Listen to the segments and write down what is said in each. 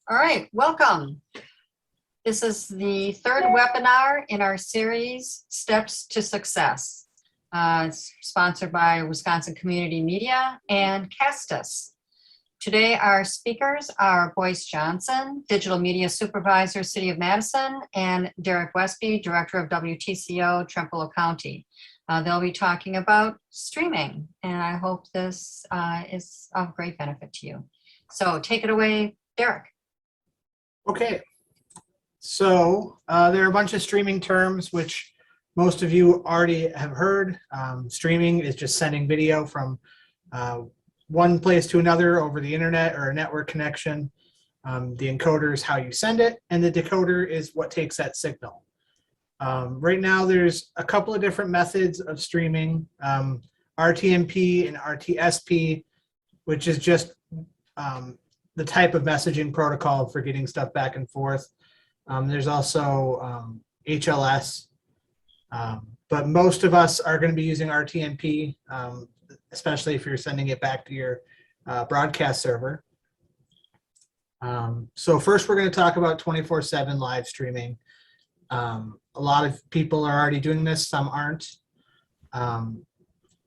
All right, welcome. This is the third webinar in our series, Steps to Success. It's sponsored by Wisconsin Community Media and Castus. Today, our speakers are Boyce Johnson, Digital Media Supervisor, City of Madison, and Derek Westby, Director of WTCO, Trempealeau County. They'll be talking about streaming, and I hope this is of great benefit to you. So take it away, Derek. Okay, so there are a bunch of streaming terms which most of you already have heard. Streaming is just sending video from one place to another over the internet or a network connection. The encoder is how you send it, and the decoder is what takes that signal. Right now there's a couple of different methods of streaming, RTMP and RTSP, which is just the type of messaging protocol for getting stuff back and forth. There's also HLS, but most of us are going to be using RTMP, especially if you're sending it back to your broadcast server. So first we're going to talk about 24/7 live streaming. A lot of people are already doing this, some aren't.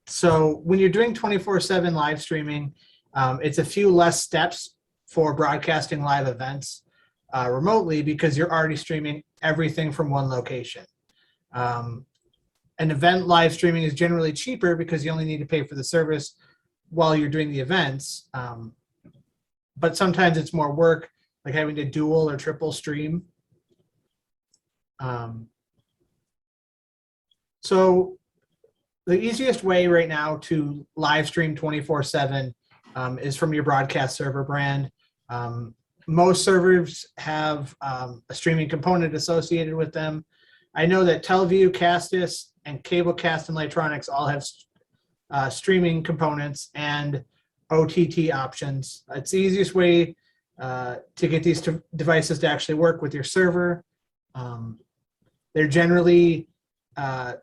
So when you're doing 24/7 live streaming, it's a few less steps for broadcasting live events remotely because you're already streaming everything from one location. An event live streaming is generally cheaper because you only need to pay for the service while you're doing the events. But sometimes it's more work, like having to dual or triple stream. So the easiest way right now to live stream 24/7 is from your broadcast server brand. Most servers have a streaming component associated with them. I know that Teleview, Castus, and Cablecast and Lightronics all have streaming components and OTT options. It's the easiest way to get these devices to actually work with your server. They're generally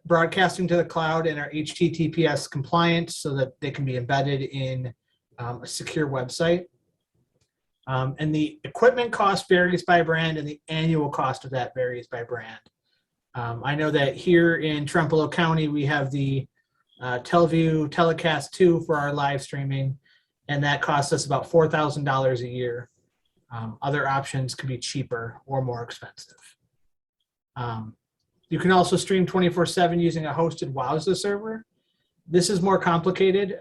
broadcasting to the cloud and are HTTPS compliant so that they can be embedded in a secure website. And the equipment cost varies by brand, and the annual cost of that varies by brand. I know that here in Trempealeau County, we have the Teleview Telecast 2 for our live streaming, and that costs us about $4,000 a year. Other options could be cheaper or more expensive. You can also stream 24/7 using a hosted WowZa server. This is more complicated.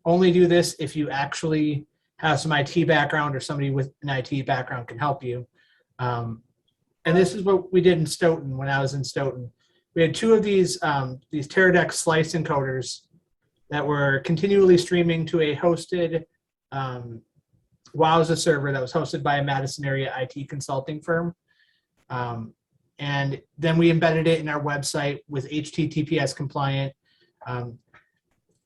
Only do this if you actually have some IT background or somebody with an IT background can help you. And this is what we did in Stoughton when I was in Stoughton. We had two of these Teradek slice encoders that were continually streaming to a hosted WowZa server that was hosted by a Madison area IT consulting firm. And then we embedded it in our website with HTTPS compliant.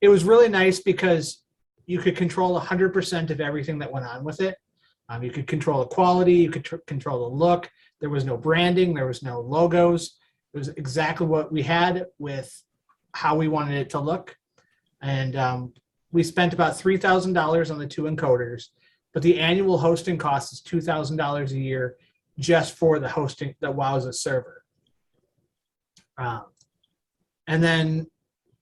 It was really nice because you could control 100% of everything that went on with it. You could control the quality, you could control the look. There was no branding, there was no logos. It was exactly what we had with how we wanted it to look. And we spent about $3,000 on the two encoders, but the annual hosting cost is $2,000 a year just for the hosting, the WowZa server. And then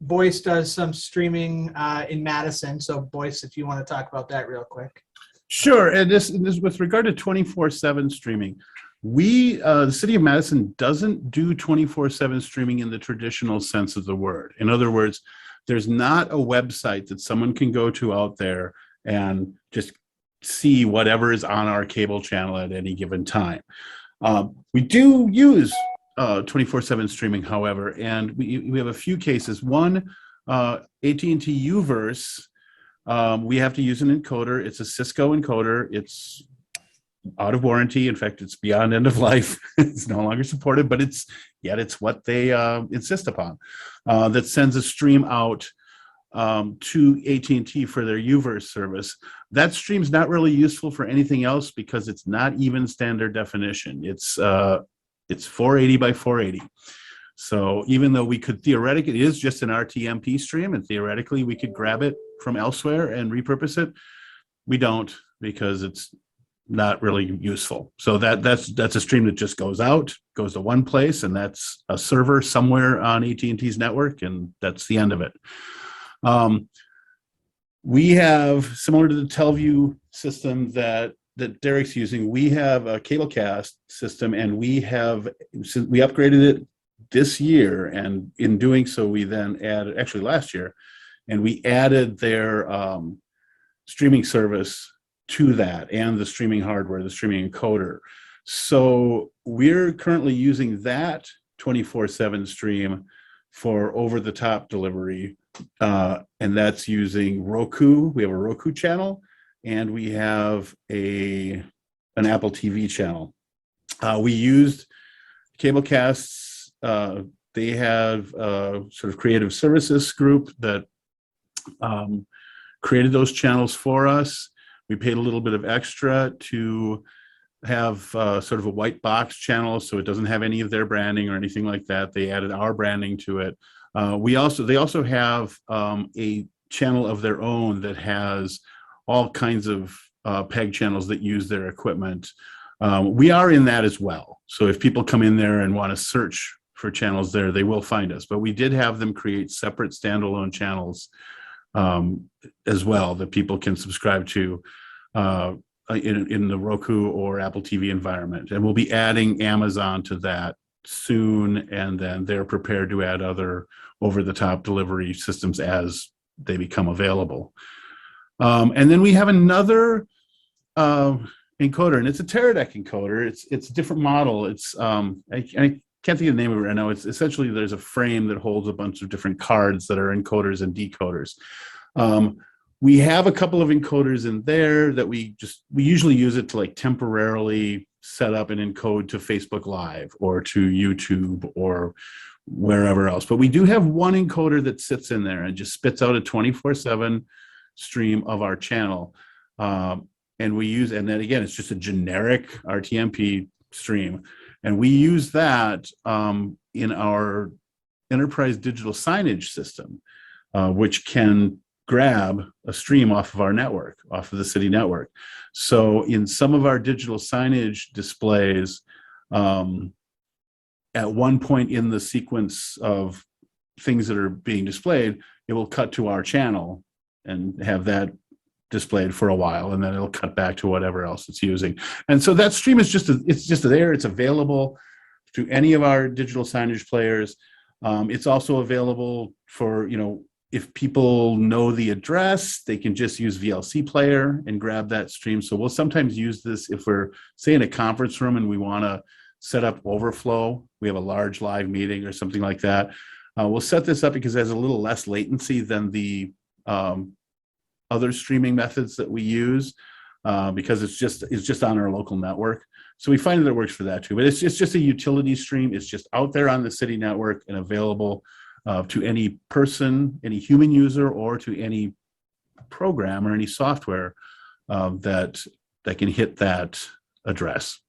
Boyce does some streaming in Madison. So Boyce, if you want to talk about that real quick. Sure, and this with regard to 24/7 streaming, the City of Madison doesn't do 24/7 streaming in the traditional sense of the word. In other words, there's not a website that someone can go to out there and just see whatever is on our cable channel at any given time. We do use 24/7 streaming, however, and we have a few cases. One, AT&T Uverse, we have to use an encoder. It's a Cisco encoder. It's out of warranty. In fact, it's beyond end of life. It's no longer supported, but it's what they insist upon. That sends a stream out to AT&T for their Uverse service. That stream's not really useful for anything else because it's not even standard definition. It's 480 by 480. So even though we could theoretically, it is just an RTMP stream, and theoretically we could grab it from elsewhere and repurpose it. We don't, because it's not really useful. So that's a stream that just goes out, goes to one place, and that's a server somewhere on AT&T's network, and that's the end of it. We have, similar to the Telview system that Derek's using, we have a cablecast system, and we upgraded it this year, and in doing so, we then added, actually last year, and we added their streaming service to that, and the streaming hardware, the streaming encoder. So we're currently using that 24/7 stream for over-the-top delivery, and that's using Roku. We have a Roku channel, and we have an Apple TV channel. We used Cablecast's. They have a sort of creative services group that created those channels for us. We paid a little bit of extra to have sort of a white box channel, so it doesn't have any of their branding or anything like that. They added our branding to it. They also have a channel of their own that has all kinds of PEG channels that use their equipment. We are in that as well. So if people come in there and want to search for channels there, they will find us. But we did have them create separate standalone channels as well that people can subscribe to in the Roku or Apple TV environment. And we'll be adding Amazon to that soon, and then they're prepared to add other over-the-top delivery systems as they become available. And then we have another encoder, and it's a Teradek encoder. It's a different model. It's I can't think of the name of it right now. It's essentially, there's a frame that holds a bunch of different cards that are encoders and decoders. We have a couple of encoders in there that we usually use it to like temporarily set up and encode to Facebook Live or to YouTube or wherever else. But we do have one encoder that sits in there and just spits out a 24/7 stream of our channel. And then again, it's just a generic RTMP stream. And we use that in our enterprise digital signage system, which can grab a stream off of our network, off of the city network. So in some of our digital signage displays, at one point in the sequence of things that are being displayed, it will cut to our channel and have that displayed for a while, and then it'll cut back to whatever else it's using. And so that stream is just there. It's available to any of our digital signage players. It's also available for, if people know the address, they can just use VLC player and grab that stream. So we'll sometimes use this if we're, say, in a conference room and we want to set up overflow. We have a large live meeting or something like that. We'll set this up because it has a little less latency than the other streaming methods that we use, because it's just on our local network. So we find that it works for that too. But it's just a utility stream. It's just out there on the city network and available to any person, any human user, or to any program or any software that can hit that address.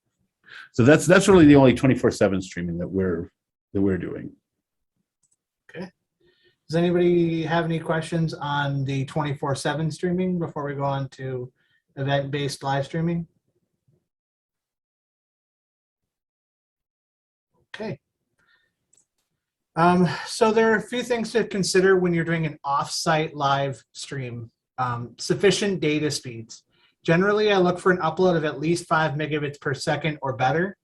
So that's really the only 24/7 streaming that we're doing. Okay. Does anybody have any questions on the 24/7 streaming before we go on to event-based live streaming? Okay. So there are a few things to consider when you're doing an off-site live stream. Sufficient data speeds. Generally, I look for an upload of at least 5 megabits per second or better.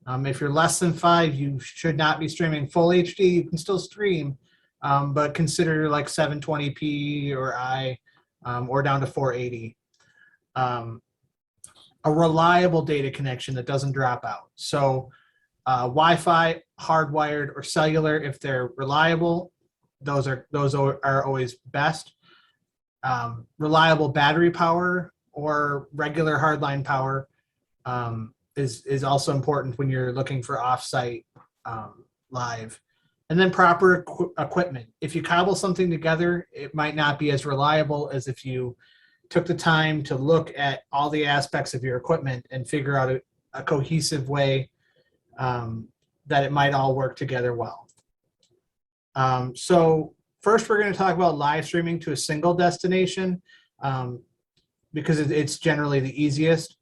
If you're less than 5, you should not be streaming full HD. You can still stream, but consider like 720p or down to 480. A reliable data connection that doesn't drop out. So Wi-Fi, hardwired, or cellular, if they're reliable, those are always best. Reliable battery power or regular hardline power is also important when you're looking for off-site live. And then proper equipment. If you cobble something together, it might not be as reliable as if you took the time to look at all the aspects of your equipment and figure out a cohesive way that it might all work together well. So first, we're going to talk about live streaming to a single destination because it's generally the easiest.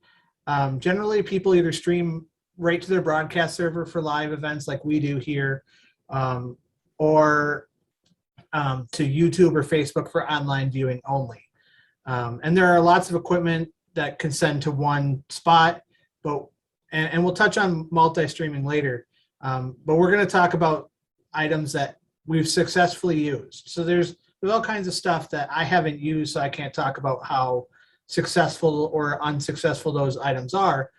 Generally, people either stream right to their broadcast server for live events like we do here, or to YouTube or Facebook for online viewing only. And there are lots of equipment that can send to one spot, and we'll touch on multi-streaming later. But we're going to talk about items that we've successfully used. So there's all kinds of stuff that I haven't used, so I can't talk about how successful or unsuccessful those items are.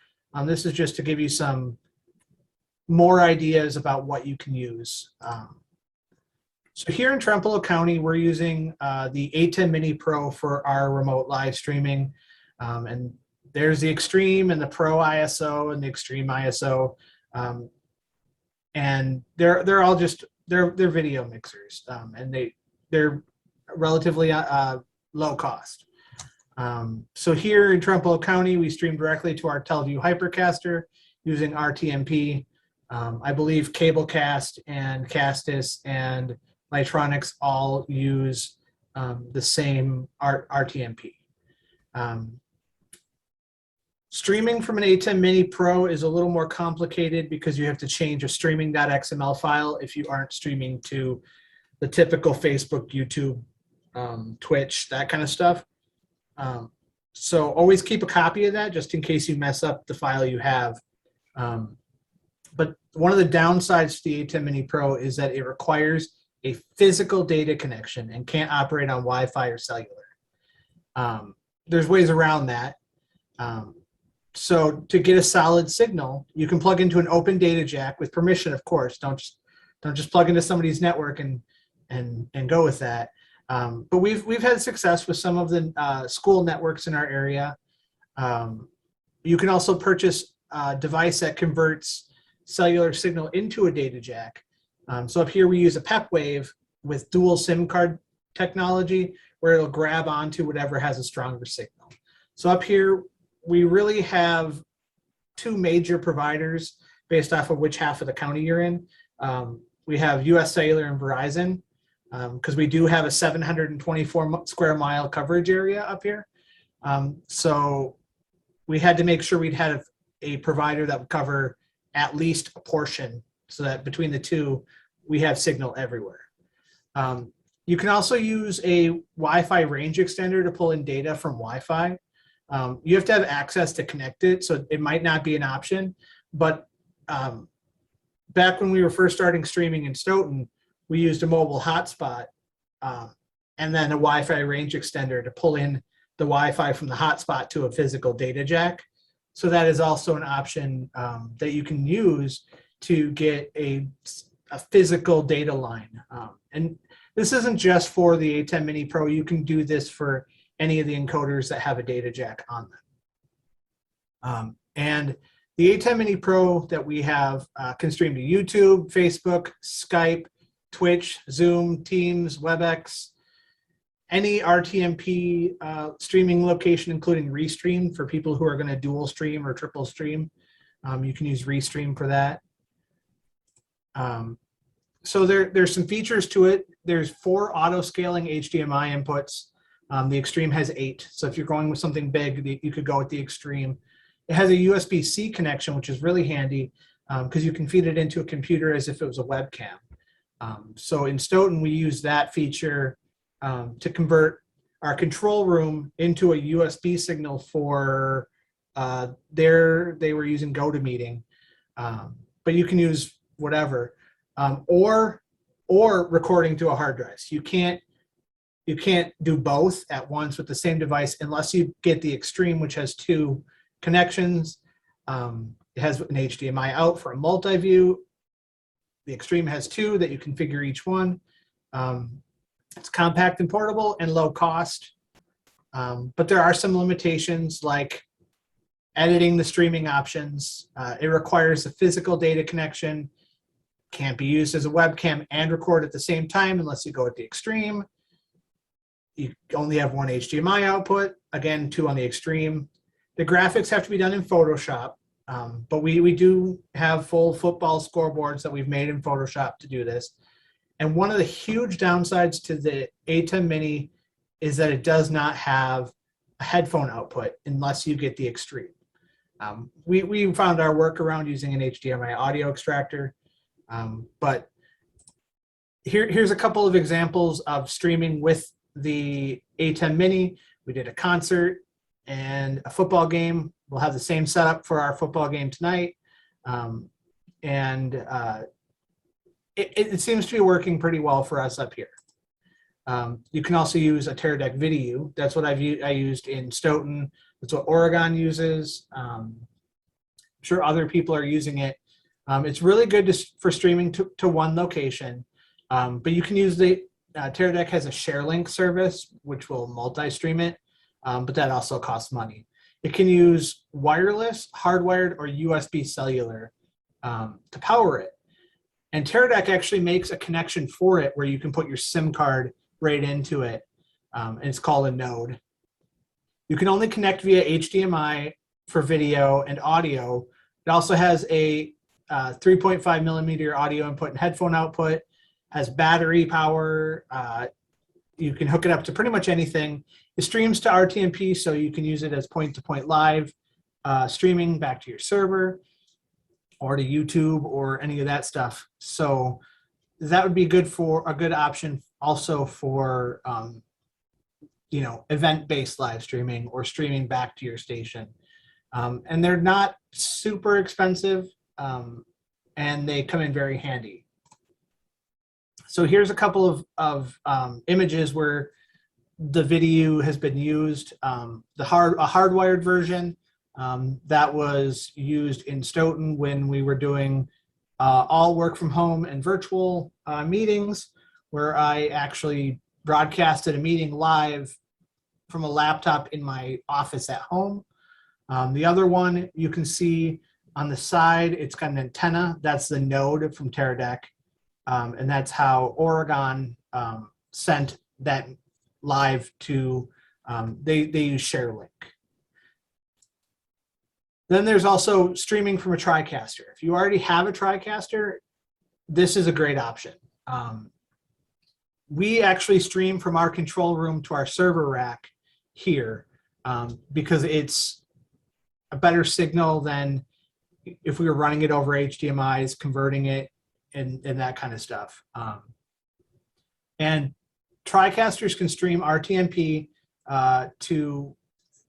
This is just to give you some more ideas about what you can use. So here in Trempealeau County, we're using the A10 Mini Pro for our remote live streaming. And there's the Extreme and the Pro ISO and the Extreme ISO. And they're all just, they're video mixers, and they're relatively low cost. So here in Trempealeau County, we stream directly to our TeleView Hypercaster using RTMP. I believe Cablecast and Castus and Lightronics all use the same RTMP. Streaming from an A10 Mini Pro is a little more complicated because you have to change a streaming.xml file if you aren't streaming to the typical Facebook, YouTube, Twitch, that kind of stuff. So always keep a copy of that just in case you mess up the file you have. But one of the downsides to the A10 Mini Pro is that it requires a physical data connection and can't operate on Wi-Fi or cellular. There's ways around that. So to get a solid signal, you can plug into an open data jack with permission, of course. Don't just plug into somebody's network and go with that. But we've had success with some of the school networks in our area. You can also purchase a device that converts cellular signal into a data jack. So up here we use a PepWave with dual SIM card technology where it'll grab onto whatever has a stronger signal. So up here we really have two major providers based off of which half of the county you're in. We have US Cellular and Verizon, because we do have a 724 square mile coverage area up here. So we had to make sure we'd had a provider that would cover at least a portion so that between the two, we have signal everywhere. You can also use a Wi-Fi range extender to pull in data from Wi-Fi. You have to have access to connect it, so it might not be an option. But back when we were first starting streaming in Stoughton, we used a mobile hotspot and then a Wi-Fi range extender to pull in the Wi-Fi from the hotspot to a physical data jack. So that is also an option that you can use to get a physical data line. And this isn't just for the A10 Mini Pro. You can do this for any of the encoders that have a data jack on them. And the A10 Mini Pro that we have can stream to YouTube, Facebook, Skype, Twitch, Zoom, Teams, WebEx, any RTMP streaming location, including Restream for people who are going to dual stream or triple stream. You can use Restream for that. So there's some features to it. There's 4 auto-scaling HDMI inputs. The Extreme has 8. So if you're going with something big, you could go with the Extreme. It has a USB-C connection, which is really handy because you can feed it into a computer as if it was a webcam. So in Stoughton, we use that feature to convert our control room into a USB signal for they were using GoToMeeting, but you can use whatever, or recording to a hard drive. So you can't do both at once with the same device unless you get the Extreme, which has 2 connections. It has an HDMI out for a multi-view. The Extreme has 2 that you configure each one. It's compact and portable and low cost, but there are some limitations like editing the streaming options. It requires a physical data connection, can't be used as a webcam and record at the same time unless you go with the Extreme. You only have 1 HDMI output, again, 2 on the Extreme. The graphics have to be done in Photoshop, but we do have full football scoreboards that we've made in Photoshop to do this. And one of the huge downsides to the A10 Mini is that it does not have a headphone output unless you get the Extreme. We found our workaround using an HDMI audio extractor, but here's a couple of examples of streaming with the A10 Mini. We did a concert and a football game. We'll have the same setup for our football game tonight. It seems to be working pretty well for us up here. You can also use a Teradek video. That's what I used in Stoughton. That's what Oregon uses. I'm sure other people are using it. It's really good for streaming to one location, but you can use the Teradek has a share link service, which will multi-stream it, but that also costs money. It can use wireless, hardwired, or USB cellular to power it. And Teradek actually makes a connection for it where you can put your SIM card right into it, and it's called a node. You can only connect via HDMI for video and audio. It also has a 3.5 millimeter audio input and headphone output, has battery power. You can hook it up to pretty much anything. It streams to RTMP, so you can use it as point-to-point live streaming back to your server or to YouTube or any of that stuff. So that would be good for a good option also for event-based live streaming or streaming back to your station. And they're not super expensive, and they come in very handy. So here's a couple of images where the video has been used. A hardwired version that was used in Stoughton when we were doing all work from home and virtual meetings, where I actually broadcasted a meeting live from a laptop in my office at home. The other one you can see on the side, it's got an antenna. That's the node from Teradek. And that's how Oregon sent that live to, they use ShareLink. Then there's also streaming from a TriCaster. If you already have a TriCaster, this is a great option. We actually stream from our control room to our server rack here because it's a better signal than if we were running it over HDMIs, converting it, and that kind of stuff. And TriCasters can stream RTMP to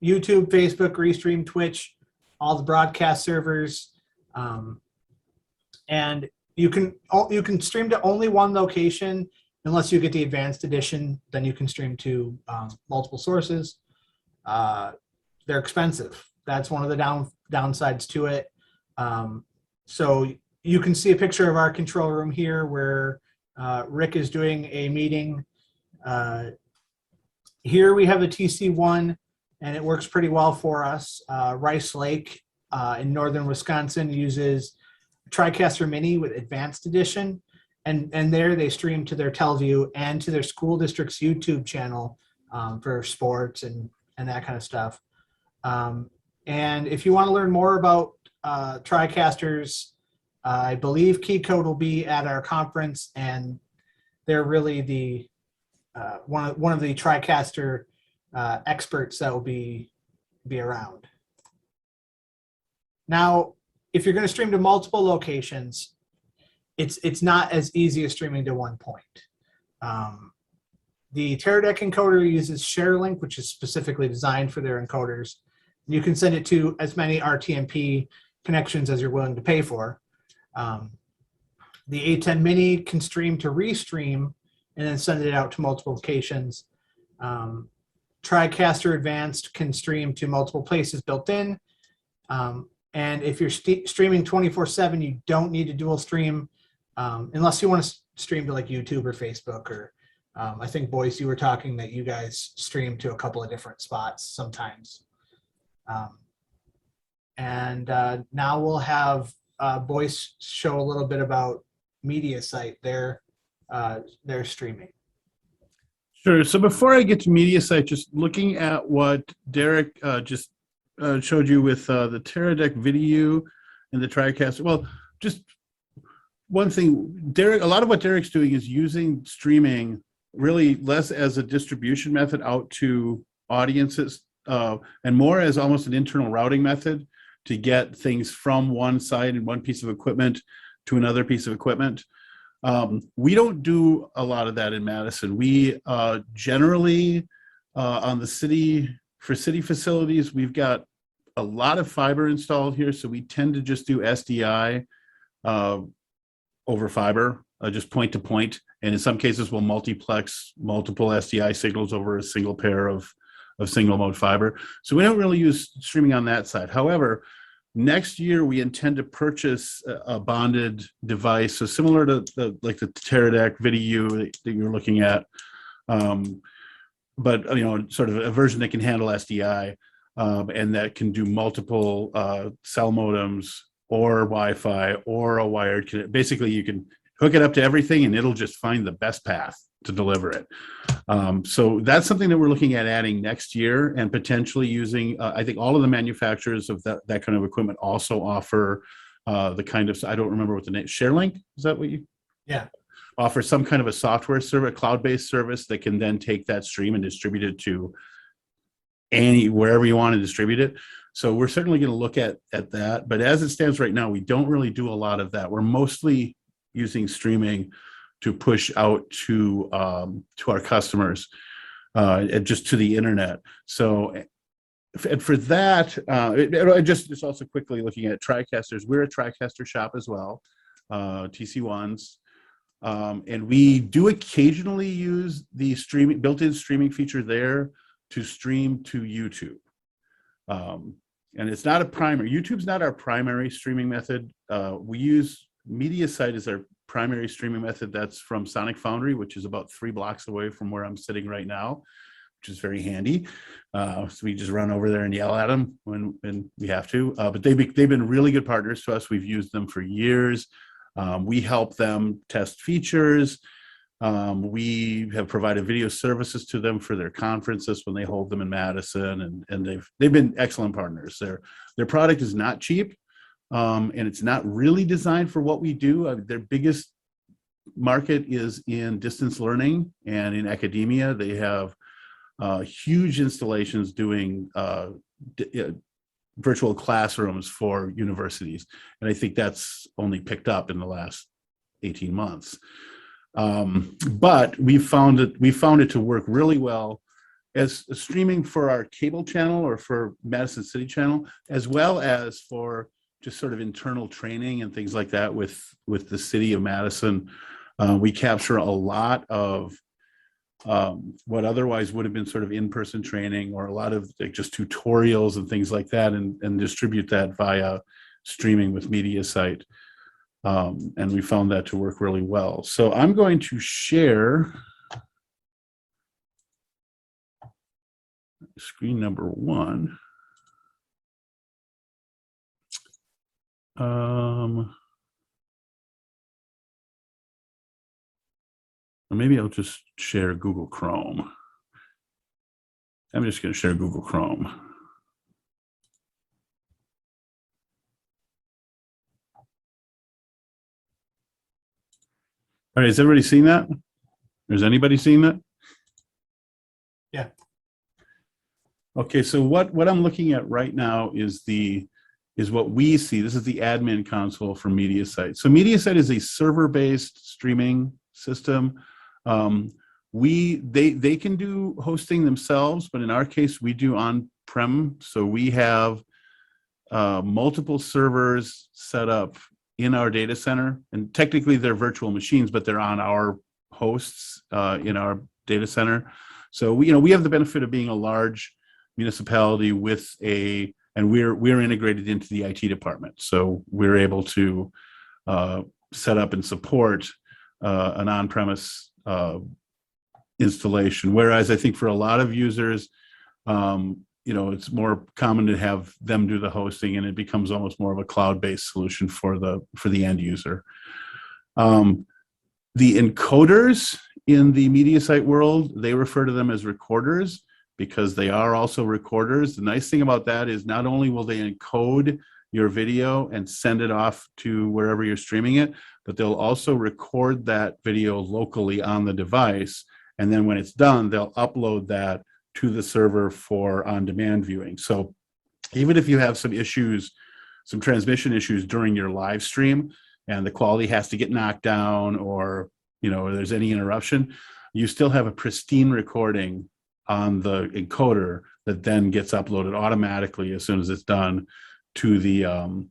YouTube, Facebook, Restream, Twitch, all the broadcast servers, and you can stream to only one location unless you get the advanced edition. Then you can stream to multiple sources. They're expensive. That's one of the downsides to it. So you can see a picture of our control room here where Rick is doing a meeting. Here we have a TC1, and it works pretty well for us. Rice Lake in northern Wisconsin uses TriCaster Mini with Advanced Edition, and there they stream to their TelView and to their school district's YouTube channel for sports and that kind of stuff. And if you want to learn more about TriCasters, I believe Key Code will be at our conference, and they're really the one of the TriCaster experts that will be around. Now, if you're going to stream to multiple locations, it's not as easy as streaming to one point. The Teradek encoder uses ShareLink, which is specifically designed for their encoders. You can send it to as many RTMP connections as you're willing to pay for. The A10 Mini can stream to Restream and then send it out to multiple locations. TriCaster Advanced can stream to multiple places built in. And if you're streaming 24/7, you don't need to dual stream unless you want to stream to like YouTube or Facebook, or I think Boyce, you were talking that you guys stream to a couple of different spots sometimes. Now we'll have Boyce show a little bit about MediaSite, their streaming. Sure. So before I get to MediaSite, just looking at what Derek just showed you with the Teradek video and the TriCaster. Well, just one thing, Derek, a lot of what Derek's doing is using streaming really less as a distribution method out to audiences and more as almost an internal routing method to get things from one side and one piece of equipment to another piece of equipment. We don't do a lot of that in Madison. We generally on the city, for city facilities, we've got a lot of fiber installed here. So we tend to just do SDI over fiber, just point to point. And in some cases, we'll multiplex multiple SDI signals over a single pair of single mode fiber. So we don't really use streaming on that side. However, next year we intend to purchase a bonded device, so similar to the Teradek VidiU that you're looking at, but sort of a version that can handle SDI and that can do multiple cell modems or Wi-Fi or a wired connect. Basically, you can hook it up to everything and it'll just find the best path to deliver it. So that's something that we're looking at adding next year and potentially using. I think all of the manufacturers of that kind of equipment also offer the kind of, I don't remember what the name, ShareLink, is that what you? Yeah. Offer some kind of a software service, a cloud-based service that can then take that stream and distribute it to wherever you want to distribute it. So we're certainly going to look at that. But as it stands right now, we don't really do a lot of that. We're mostly using streaming to push out to our customers and just to the internet. So, and for that, just also quickly looking at TriCasters, we're a TriCaster shop as well, TC1s. And we do occasionally use the built-in streaming feature there to stream to YouTube. And it's not a primary, YouTube's not our primary streaming method. We use MediaSite as our primary streaming method. That's from Sonic Foundry, which is about 3 blocks away from where I'm sitting right now, which is very handy. So we just run over there and yell at them when we have to. But they've been really good partners to us. We've used them for years. We help them test features. We have provided video services to them for their conferences when they hold them in Madison, and they've been excellent partners. Their product is not cheap, and it's not really designed for what we do. Their biggest market is in distance learning and in academia. They have huge installations doing virtual classrooms for universities, and I think that's only picked up in the last 18 months. But we found it to work really well as streaming for our cable channel or for Madison City channel, as well as for just sort of internal training and things like that with the city of Madison. We capture a lot of what otherwise would have been sort of in-person training or a lot of just tutorials and things like that, and distribute that via streaming with MediaSite. And we found that to work really well. So I'm going to share screen number 1. Or maybe I'll just share Google Chrome. I'm just going to share Google Chrome. All right, has everybody seen that? Has anybody seen that? Yeah. Okay, so what I'm looking at right now is what we see. This is the admin console for MediaSite. So MediaSite is a server-based streaming system. They can do hosting themselves, but in our case, we do on-prem. So we have multiple servers set up in our data center, and technically they're virtual machines, but they're on our hosts in our data center. So we have the benefit of being a large municipality and we're integrated into the IT department. So we're able to set up and support an on-premise installation. Whereas I think for a lot of users, it's more common to have them do the hosting, and it becomes almost more of a cloud-based solution for the end user. The encoders in the MediaSite world, they refer to them as recorders because they are also recorders. The nice thing about that is not only will they encode your video and send it off to wherever you're streaming it, but they'll also record that video locally on the device. And then when it's done, they'll upload that to the server for on-demand viewing. So even if you have some issues some transmission issues during your live stream and the quality has to get knocked down, or there's any interruption, you still have a pristine recording on the encoder that then gets uploaded automatically as soon as it's done to the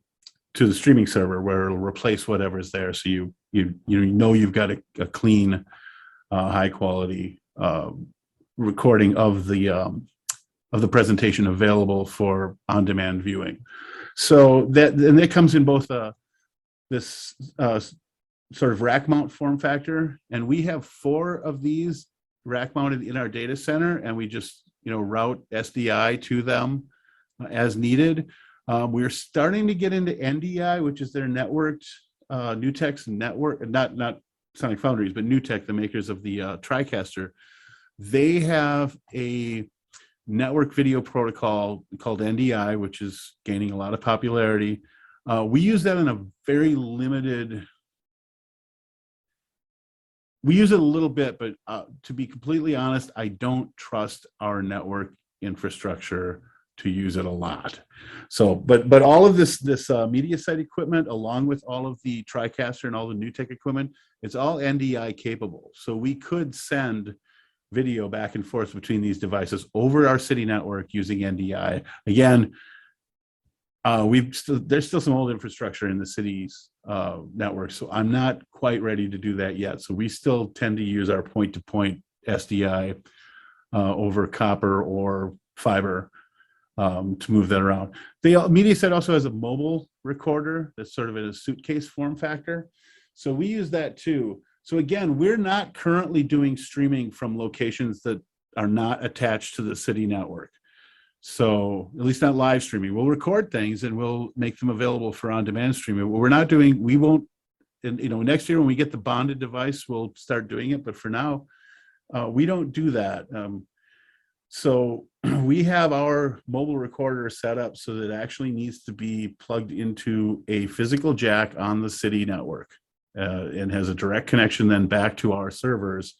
streaming server, where it'll replace whatever's there. So you've got a clean, high quality recording of the presentation available for on-demand viewing. So that comes in both this sort of rack mount form factor, and we have 4 of these rack mounted in our data center, and we just route SDI to them as needed. We're starting to get into NDI, which is their networked Newtek's network, not Sonic Foundries, but Newtek, the makers of the TriCaster. They have a network video protocol called NDI, which is gaining a lot of popularity. We use that in a very limited. We use it a little bit, but to be completely honest, I don't trust our network infrastructure to use it a lot. So, but all of this media site equipment, along with all of the TriCaster and all the Newtek equipment, it's all NDI capable. So we could send video back and forth between these devices over our city network using NDI. Again, there's still some old infrastructure in the city's network, so I'm not quite ready to do that yet. So we still tend to use our point-to-point SDI over copper or fiber to move that around. The MediaSite also has a mobile recorder that's sort of in a suitcase form factor, so we use that too. So again, we're not currently doing streaming from locations that are not attached to the city network. So at least not live streaming. We'll record things and we'll make them available for on-demand streaming. What we're not doing, we won't, and next year when we get the bonded device, we'll start doing it. But for now, we don't do that. So we have our mobile recorder set up so that it actually needs to be plugged into a physical jack on the city network and has a direct connection then back to our servers,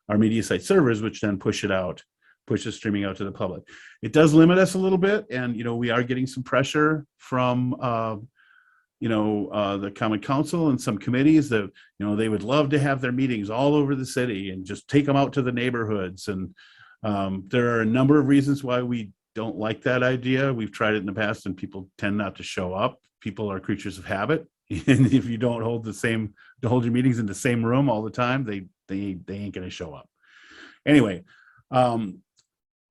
our MediaSite servers, which then push the streaming out to the public. It does limit us a little bit, and we are getting some pressure from the Common Council and some committees that they would love to have their meetings all over the city and just take them out to the neighborhoods. And there are a number of reasons why we don't like that idea. We've tried it in the past, and people tend not to show up. People are creatures of habit, and if you don't hold your meetings in the same room all the time, they ain't going to show up. Anyway.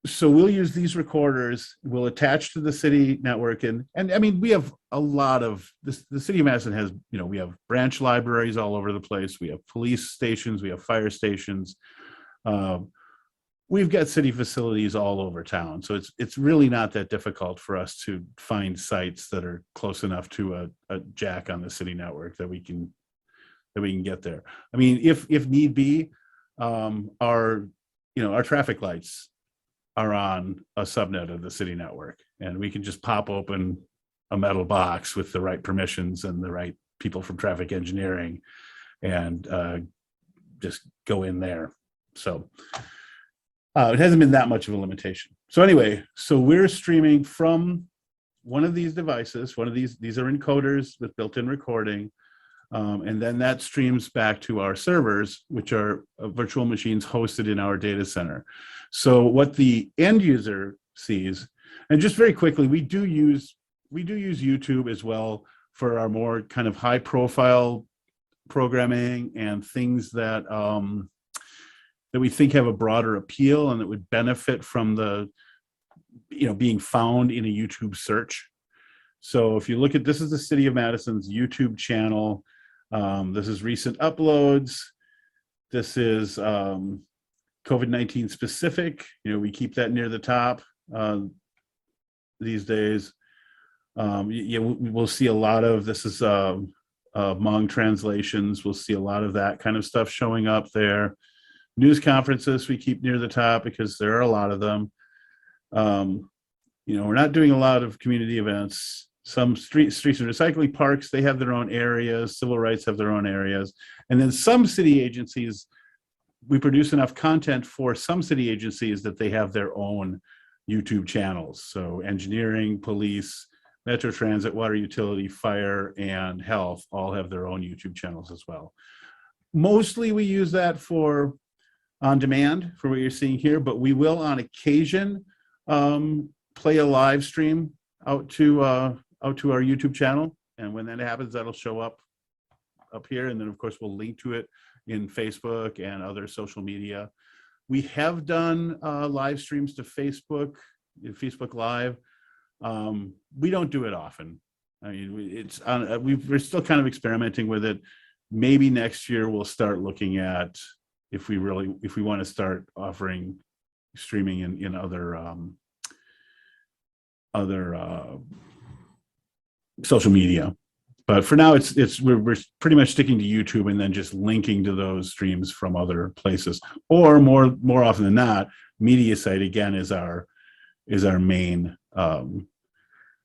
So we'll use these recorders, we'll attach to the city network. And I mean, we have a lot of this. The city of Madison has, we have branch libraries all over the place. We have police stations, we have fire stations. We've got city facilities all over town. So it's really not that difficult for us to find sites that are close enough to a jack on the city network that we can get there. I mean, if need be, our traffic lights are on a subnet of the city network, and we can just pop open a metal box with the right permissions and the right people from traffic engineering and just go in there. So it hasn't been that much of a limitation. So anyway, so we're streaming from one of these devices, these are encoders with built-in recording. And then that streams back to our servers, which are virtual machines hosted in our data center. So what the end user sees, and just very quickly, we do use YouTube as well for our more kind of high profile programming and things that that we think have a broader appeal and that would benefit from the being found in a YouTube search. So if you look at, this is the City of Madison's YouTube channel. This is recent uploads. This is COVID-19 specific. We keep that near the top these days. We'll see a lot of, this is Hmong translations. We'll see a lot of that kind of stuff showing up there. News conferences we keep near the top because there are a lot of them. We're not doing a lot of community events. Some streets and recycling parks, they have their own areas. Civil rights have their own areas. And then some city agencies, we produce enough content for some city agencies that they have their own YouTube channels. So engineering, police, Metro Transit, Water Utility, Fire, and Health all have their own YouTube channels as well. Mostly we use that for on demand for what you're seeing here, but we will on occasion play a live stream out to our YouTube channel. And when that happens, that'll show up here. And then of course we'll link to it in Facebook and other social media. We have done live streams to Facebook Live. We don't do it often. I mean, it's on, we're still kind of experimenting with it. Maybe next year we'll start looking at if we want to start offering streaming in other social media. But for now, we're pretty much sticking to YouTube and then just linking to those streams from other places. Or more often than not, MediaSite again is our main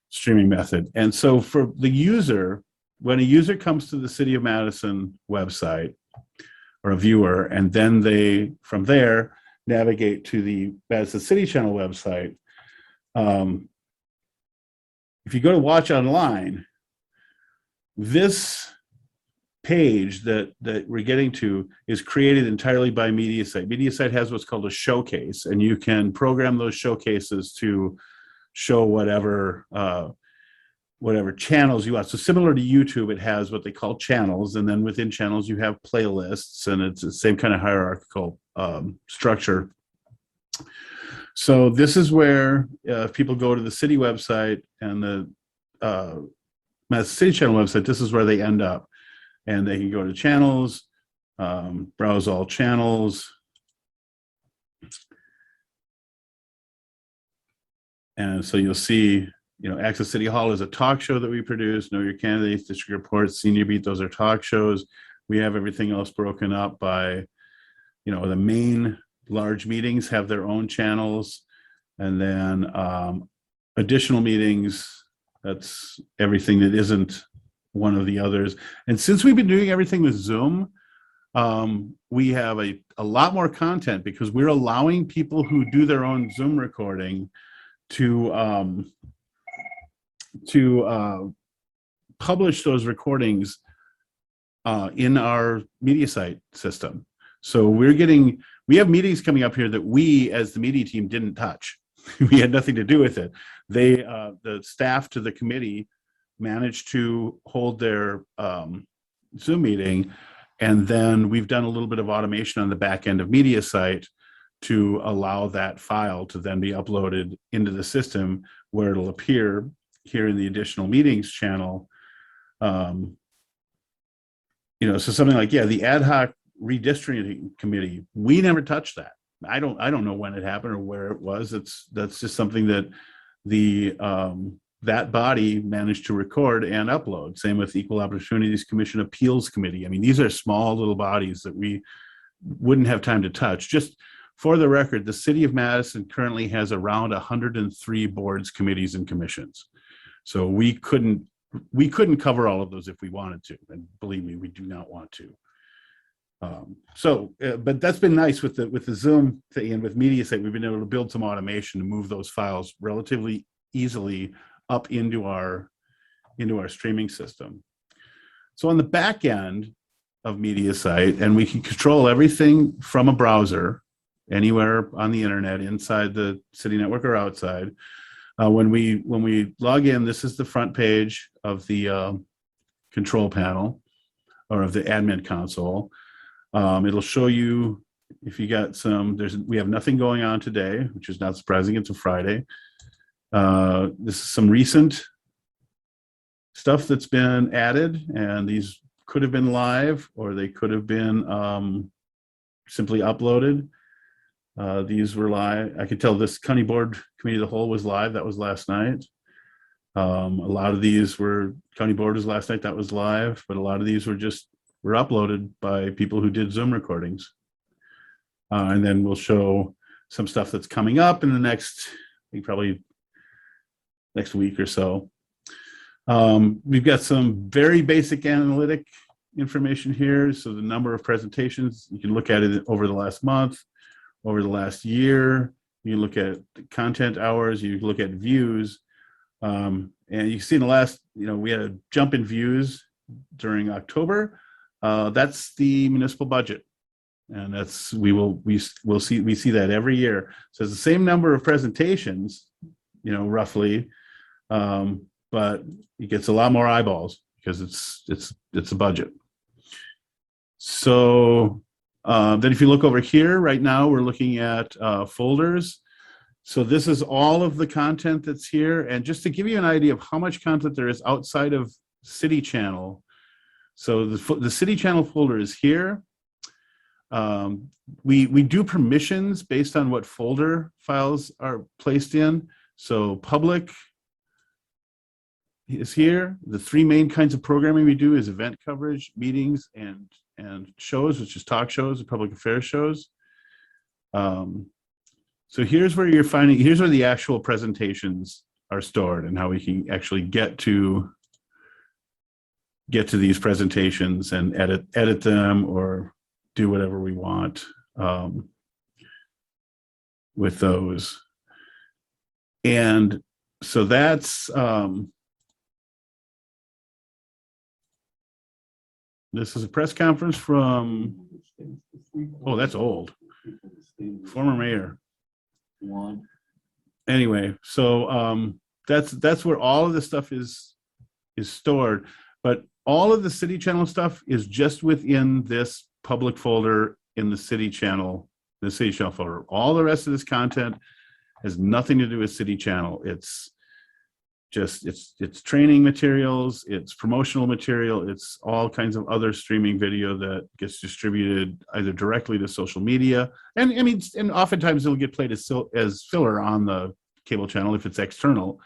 streaming method. And so for the user, when a user comes to the City of Madison website or a viewer, and then they from there navigate to the Madison City Channel website, if you go to watch online, this page that we're getting to is created entirely by MediaSite. MediaSite has what's called a showcase, and you can program those showcases to show whatever channels you want. So similar to YouTube, it has what they call channels, and then within channels you have playlists, and it's the same kind of hierarchical structure. So this is where if people go to the city website and the Madison City Channel website, this is where they end up. And they can go to channels, browse all channels. And so you'll see, Access City Hall is a talk show that we produce. Know Your Candidates, District Reports, Senior Beat, those are talk shows. We have everything else broken up by, the main large meetings have their own channels. And then additional meetings, that's everything that isn't one of the others. And since we've been doing everything with Zoom, we have a lot more content because we're allowing people who do their own Zoom recording to publish those recordings in our MediaSite system. So we have meetings coming up here that we as the media team didn't touch. We had nothing to do with it. The staff to the committee managed to hold their Zoom meeting, and then we've done a little bit of automation on the back end of MediaSite to allow that file to then be uploaded into the system where it'll appear here in the additional meetings channel. So something like, the ad hoc redistricting committee, we never touched that. I don't know when it happened or where it was. That's just something that that body managed to record and upload. Same with Equal Opportunities Commission Appeals Committee. I mean, these are small little bodies that we wouldn't have time to touch. Just for the record, the City of Madison currently has around 103 boards, committees, and commissions. So we couldn't cover all of those if we wanted to, and believe me, we do not want to. But that's been nice with the Zoom thing and with MediaSite. We've been able to build some automation to move those files relatively easily up into our streaming system. So on the back end of MediaSite, and we can control everything from a browser anywhere on the internet, inside the city network or outside. When we log in, this is the front page of the control panel or of the admin console. It'll show you if you got we have nothing going on today, which is not surprising. It's a Friday. This is some recent stuff that's been added, and these could have been live or they could have been simply uploaded. These were live. I could tell this County Board Committee of the Whole was live. That was last night. A lot of these were County Board was last night. That was live, but a lot of these were uploaded by people who did Zoom recordings. And then we'll show some stuff that's coming up in the next, I think probably next week or so. We've got some very basic analytic information here. So the number of presentations, you can look at it over the last month, over the last year. You can look at content hours, you can look at views. And And you can see in the last, we had a jump in views during October. That's the municipal budget. And that's, we see that every year. So it's the same number of presentations, roughly, but it gets a lot more eyeballs because it's a budget. So then if you look over here, right now we're looking at folders. So this is all of the content that's here. And just to give you an idea of how much content there is outside of City Channel. So the City Channel folder is here. We do permissions based on what folder files are placed in. So public is here. The three main kinds of programming we do is event coverage, meetings, and shows, which is talk shows and public affairs shows. So here's where here's where the actual presentations are stored and how we can actually get to these presentations and edit them or do whatever we want with those. And so that's this is a press conference from, oh, that's old, former mayor. Anyway, so that's where all of this stuff is stored, but all of the City Channel stuff is just within this public folder in the City Channel folder. All the rest of this content has nothing to do with City Channel. It's just, it's training materials, it's promotional material, it's all kinds of other streaming video that gets distributed either directly to social media. And I mean, and oftentimes it'll get played as filler on the cable channel if it's external.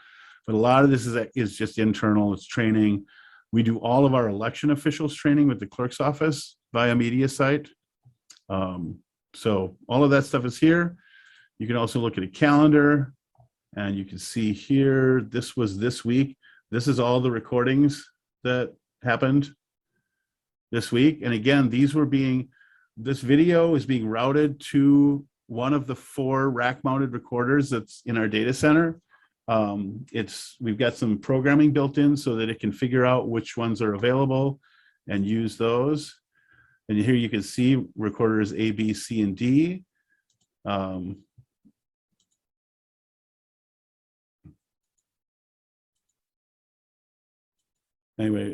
But a lot of this is just internal, it's training. We do all of our election officials training with the clerk's office via media site. So all of that stuff is here. You can also look at a calendar. And you can see here, this was this week. This is all the recordings that happened this week. And again, this video is being routed to one of the 4 rack-mounted recorders that's in our data center. We've got some programming built in so that it can figure out which ones are available and use those. And here you can see recorders A, B, C, and D. Anyway,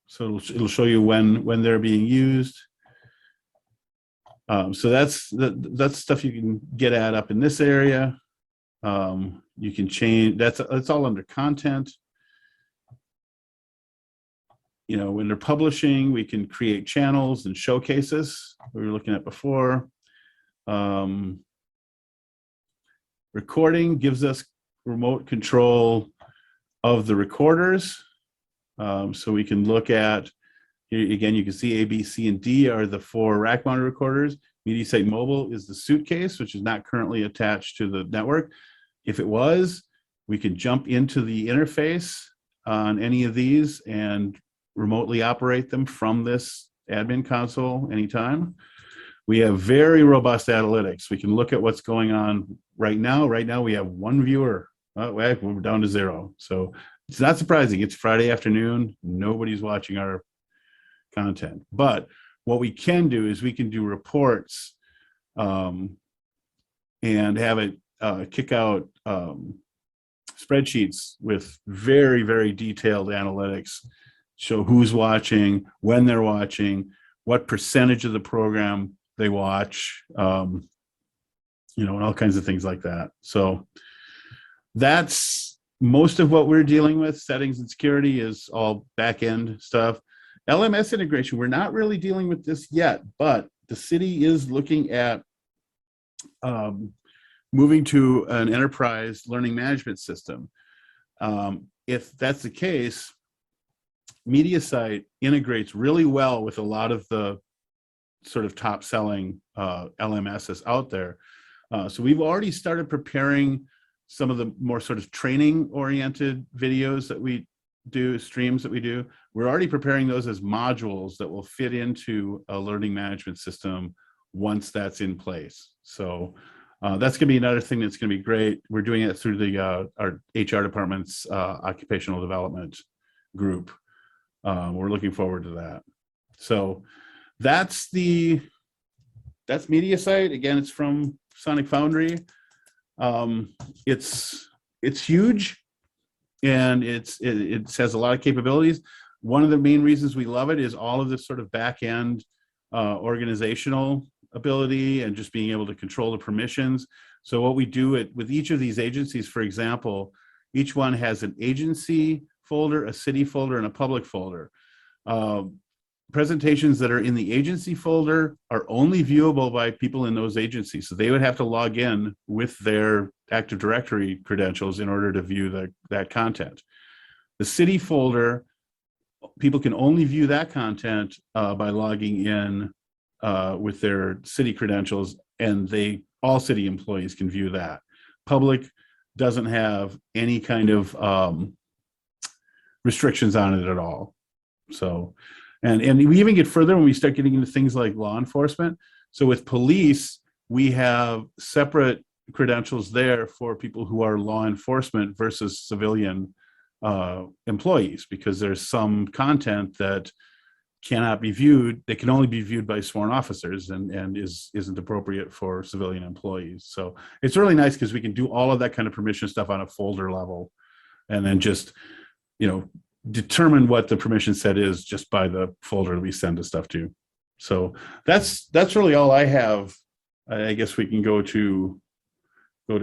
so it'll show you when they're being used. So that's stuff you can get at up in this area. You can change, that's all under content. When they're publishing, we can create channels and showcases we were looking at before. Recording gives us remote control of the recorders. So we can look at, here again, you can see A, B, C, and D are the 4 rack mounted recorders. MediaSite Mobile is the suitcase, which is not currently attached to the network. If it was, we could jump into the interface on any of these and remotely operate them from this admin console anytime. We have very robust analytics. We can look at what's going on right now. Right now we have 1 viewer. We're down to 0. So it's not surprising. It's Friday afternoon. Nobody's watching our content. But what we can do is we can do reports and have it kick out spreadsheets with very, very detailed analytics, show who's watching, when they're watching, what percentage of the program they watch, and all kinds of things like that. So that's most of what we're dealing with. Settings and security is all back-end stuff. LMS integration, we're not really dealing with this yet, but the city is looking at moving to an enterprise learning management system. If that's the case, MediaSite integrates really well with a lot of the sort of top selling LMSs out there. So we've already started preparing some of the more sort of training oriented videos that we do, streams that we do. We're already preparing those as modules that will fit into a learning management system once that's in place. So That's going to be another thing that's going to be great. We're doing it through the our HR department's occupational development group. We're looking forward to that. So that's Media Site. Again, it's from Sonic Foundry. It's huge, and it has a lot of capabilities. One of the main reasons we love it is all of this sort of back end organizational ability and just being able to control the permissions. So what we do with each of these agencies, for example, each one has an agency folder, a city folder, and a public folder. Presentations that are in the agency folder are only viewable by people in those agencies. So they would have to log in with their Active Directory credentials in order to view that content. The city folder, people can only view that content by logging in with their city credentials, and all city employees can view that. Public doesn't have any kind of restrictions on it at all. So, and we even get further when we start getting into things like law enforcement. So with police, we have separate credentials there for people who are law enforcement versus civilian employees, because there's some content that cannot be viewed. They can only be viewed by sworn officers and isn't appropriate for civilian employees. So it's really nice because we can do all of that kind of permission stuff on a folder level, and then just, determine what the permission set is just by the folder that we send the stuff to. So that's really all I have. I guess we can go to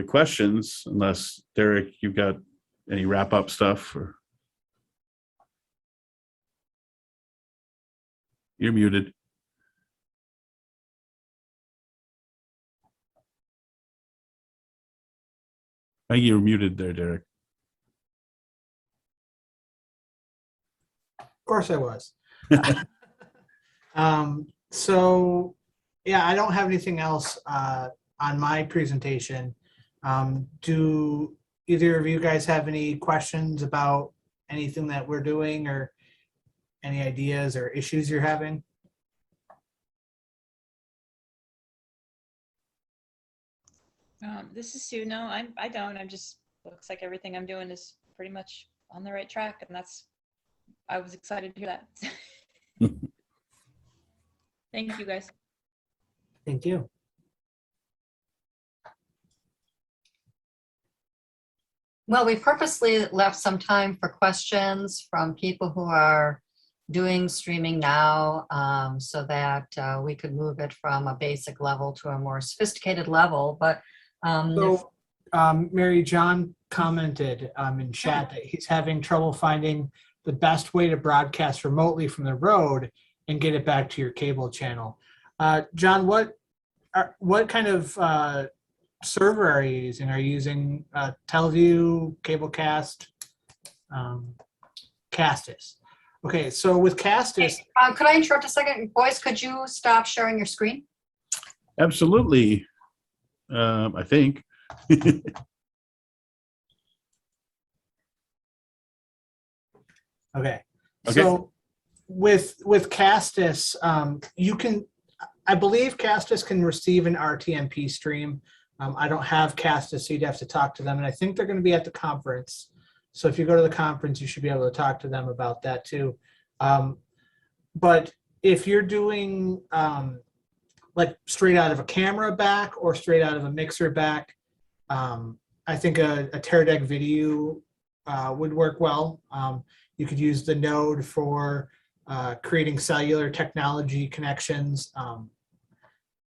questions, unless Derek, you've got any wrap up stuff. Or you're muted. I think you're muted there, Derek. Of course I was. So yeah, I don't have anything else on my presentation. Do either of you guys have any questions about anything that we're doing, or any ideas or issues you're having? This is Sue. No, I don't. I'm just, looks like everything I'm doing is pretty much on the right track, and I was excited to hear that. Thank you, guys. Thank you. Well, we purposely left some time for questions from people who are doing streaming now, so that we could move it from a basic level to a more sophisticated level. But Mary John commented in chat that he's having trouble finding the best way to broadcast remotely from the road and get it back to your cable channel. John, what kind of server are you using? Are you using Teleview, Cablecast, Castus? Okay, so with Castus, could I interrupt a second? Boyce, could you stop sharing your screen? Absolutely. I think. Okay. So with Castus, you can, I believe Castus can receive an RTMP stream. I don't have Castus, so you'd have to talk to them, and I think they're going to be at the conference. So if you go to the conference, you should be able to talk to them about that too. But if you're doing like straight out of a camera back or straight out of a mixer back, I think a Teradek video would work well. You could use the node for creating cellular technology connections.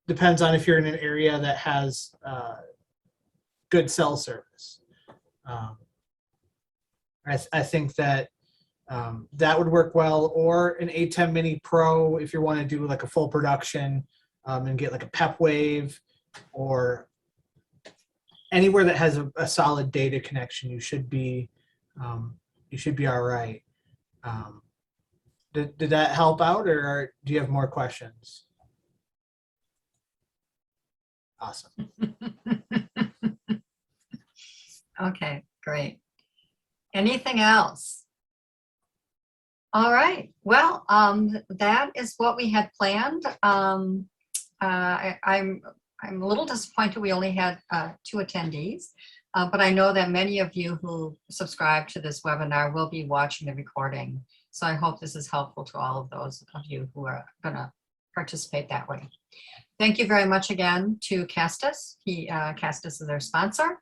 Depends on if you're in an area that has good cell service. I think that that would work well, or an A10 Mini Pro if you want to do like a full production and get like a PEP wave, or anywhere that has a solid data connection. You should be all right. Did that help out, or do you have more questions? Awesome. Okay, great. Anything else? All right. Well, that is what we had planned. I I'm a little disappointed we only had 2 attendees, but I know that many of you who subscribe to this webinar will be watching the recording. So I hope this is helpful to all of those of you who are going to participate that way. Thank you very much again to Castus. Castus is our sponsor.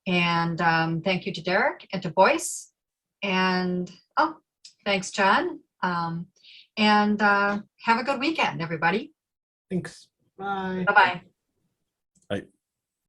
And thank you to Derek and to Boyce. And thanks, John. And have a good weekend, everybody. Thanks. Bye. Bye-bye.